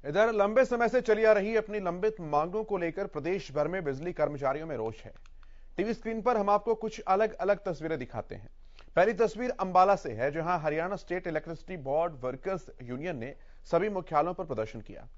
इधर लंबे समय से चली आ रही अपनी लंबित मांगों को लेकर प्रदेश भर में बिजली कर्मचारियों में रोष है। टीवी स्क्रीन पर हम आपको कुछ अलग अलग तस्वीरें दिखाते हैं। पहली तस्वीर अंबाला से है, जहां Haryana state electricity board workers union ने सभी मुख्यालयों पर प्रदर्शन किया।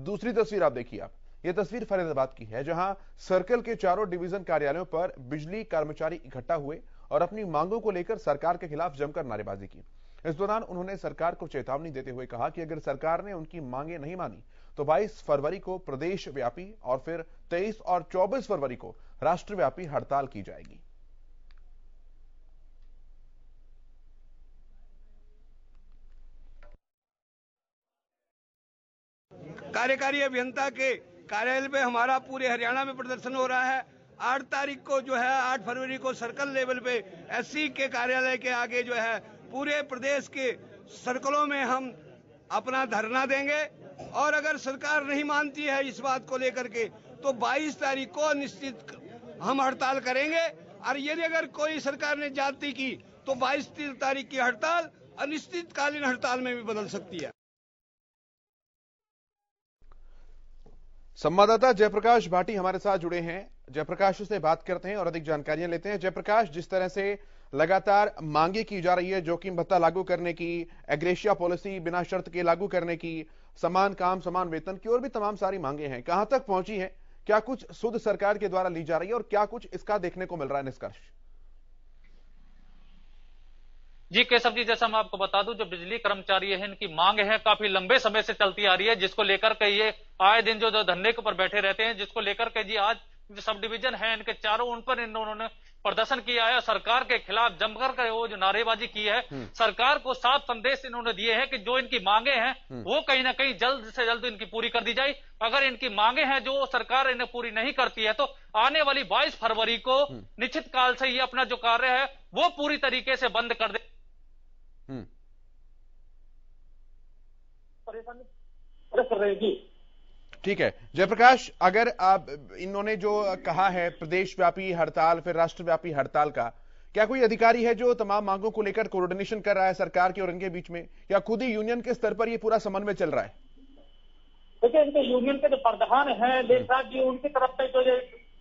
दूसरी तस्वीर आप देखिए। यह तस्वीर फरीदाबाद की है, जहां सर्कल के चारों डिवीजन कार्यालयों पर बिजली कर्मचारी इकट्ठा हुए और अपनी मांगों को लेकर सरकार के खिलाफ जमकर नारेबाजी की। इस दौरान उन्होंने सरकार को चेतावनी देते हुए कहा कि अगर सरकार ने उनकी मांगें नहीं मानी तो 22 फरवरी को प्रदेश व्यापी और फिर 23 और 24 फरवरी को राष्ट्रव्यापी हड़ताल की जाएगी। कार्यकारी अभियंता के कार्यालय पे हमारा पूरे हरियाणा में प्रदर्शन हो रहा है। 8 तारीख को जो है 8 फरवरी को सर्कल लेवल पे एससी के कार्यालय के आगे जो है पूरे प्रदेश के सर्कलों में हम अपना धरना देंगे और अगर सरकार नहीं मानती है इस बात को लेकर के तो 22 तारीख को निश्चित हम हड़ताल करेंगे। और यदि अगर कोई सरकार ने ज्यादती की तो 22 तारीख की हड़ताल अनिश्चितकालीन हड़ताल में भी बदल सकती है। संवाददाता जयप्रकाश भाटी हमारे साथ जुड़े हैं। जयप्रकाश से बात करते हैं और अधिक जानकारियां लेते हैं। जयप्रकाश, जिस तरह से लगातार मांगे की जा रही है, जोखिम भत्ता लागू करने की, एग्रेशिया पॉलिसी बिना शर्त के लागू करने की, समान काम समान वेतन की और भी तमाम सारी मांगे हैं, कहां तक पहुंची है? क्या कुछ सुध सरकार के द्वारा ली जा रही है और क्या कुछ इसका देखने को मिल रहा है निष्कर्ष? जी केशव जी, जैसा मैं आपको बता दूं, जो बिजली कर्मचारी है इनकी मांग है काफी लंबे समय से चलती आ रही है, जिसको लेकर के ये आए दिन जो धरने के ऊपर बैठे रहते हैं, जिसको लेकर के जी आज जो सब डिवीजन है इनके चारों, उन पर इन्होंने प्रदर्शन किया है। सरकार के खिलाफ जमकर के वो जो नारेबाजी की है, सरकार को साफ संदेश इन्होंने दिए हैं कि जो इनकी मांगे हैं वो कहीं ना कहीं जल्द से जल्द इनकी पूरी कर दी जाए। अगर इनकी मांगे हैं जो सरकार इन्हें पूरी नहीं करती है तो आने वाली 22 फरवरी को निश्चित काल से ये अपना जो कार्य है वो पूरी तरीके से बंद कर दे। ठीक है जयप्रकाश, अगर आप इन्होंने जो कहा है प्रदेश व्यापी हड़ताल फिर राष्ट्रव्यापी हड़ताल का, क्या कोई अधिकारी है जो तमाम मांगों को लेकर कोऑर्डिनेशन कर रहा है सरकार के और इनके बीच में, या खुद ही यूनियन के स्तर पर ये पूरा समन्वय चल रहा है? देखिए, इनके यूनियन के जो प्रधान है देशराज जी, उनकी तरफ से जो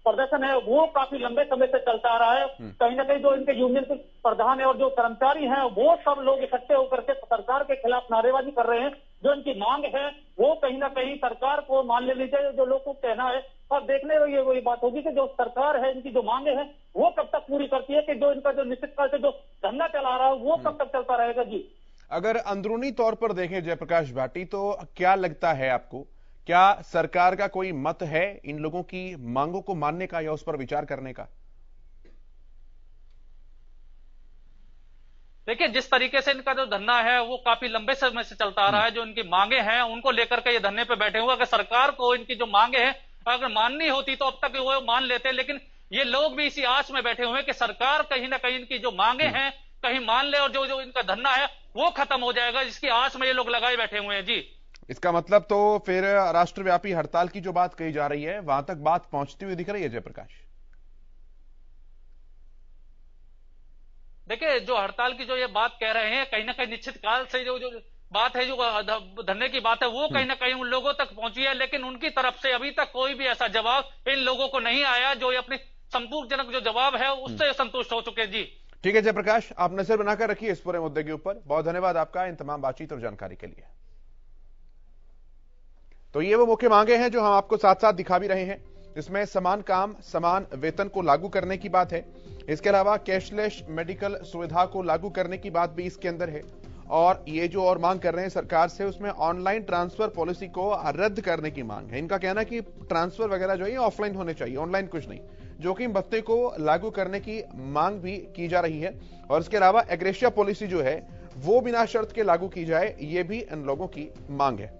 प्रदर्शन है वो काफी लंबे समय से चलता आ रहा है। कहीं ना कहीं जो इनके यूनियन के प्रधान है और जो कर्मचारी हैं वो सब लोग इकट्ठे होकर के सरकार के खिलाफ नारेबाजी कर रहे हैं। जो इनकी मांग है वो कहीं ना कहीं सरकार को मान लेनी चाहिए, जो लोग को कहना है। और देखने में ये वही बात होगी कि जो सरकार है इनकी जो मांगे हैं वो कब तक पूरी करती है, कि जो इनका जो निश्चित काल से जो धंधा चला रहा है वो कब तक चलता रहेगा। जी, अगर अंदरूनी तौर पर देखें जयप्रकाश भाटी, तो क्या लगता है आपको, क्या सरकार का कोई मत है इन लोगों की मांगों को मानने का या उस पर विचार करने का? देखिए, जिस तरीके से इनका जो धरना है वो काफी लंबे समय से चलता आ रहा है, जो इनकी मांगे हैं उनको लेकर के ये धरने पे बैठे हुए। अगर सरकार को इनकी जो मांगे हैं अगर माननी होती तो अब तक वो मान लेते, लेकिन ये लोग भी इसी आस में बैठे हुए हैं कि सरकार कहीं ना कहीं इनकी जो मांगे हैं कहीं मान ले और जो इनका धरना है वो खत्म हो जाएगा, जिसकी आस में ये लोग लगाए बैठे हुए हैं। जी, इसका मतलब तो फिर राष्ट्रव्यापी हड़ताल की जो बात कही जा रही है वहां तक बात पहुंचती हुई दिख रही है जयप्रकाश? देखिए, जो हड़ताल की जो ये बात कह रहे हैं कहीं ना कहीं निश्चित काल से जो बात है, जो धरने की बात है वो कहीं ना कहीं उन लोगों तक पहुंची है, लेकिन उनकी तरफ से अभी तक कोई भी ऐसा जवाब इन लोगों को नहीं आया जो अपनी संतोषजनक जो जवाब है उससे संतुष्ट हो चुके। जी ठीक है जयप्रकाश, आप नजर बनाकर रखिए इस पूरे मुद्दे के ऊपर। बहुत धन्यवाद आपका इन तमाम बातचीत और जानकारी के लिए। तो ये वो मुख्य मांगे हैं जो हम आपको साथ साथ दिखा भी रहे हैं। इसमें समान काम समान वेतन को लागू करने की बात है, इसके अलावा कैशलेस मेडिकल सुविधा को लागू करने की बात भी इसके अंदर है, और ये जो और मांग कर रहे हैं सरकार से उसमें ऑनलाइन ट्रांसफर पॉलिसी को रद्द करने की मांग है। इनका कहना है कि ट्रांसफर वगैरह जो है ऑफलाइन होने चाहिए, ऑनलाइन कुछ नहीं। जोखिम भत्ते को लागू करने की मांग भी की जा रही है, और इसके अलावा एग्रेशिया पॉलिसी जो है वो बिना शर्त के लागू की जाए, ये भी इन लोगों की मांग है।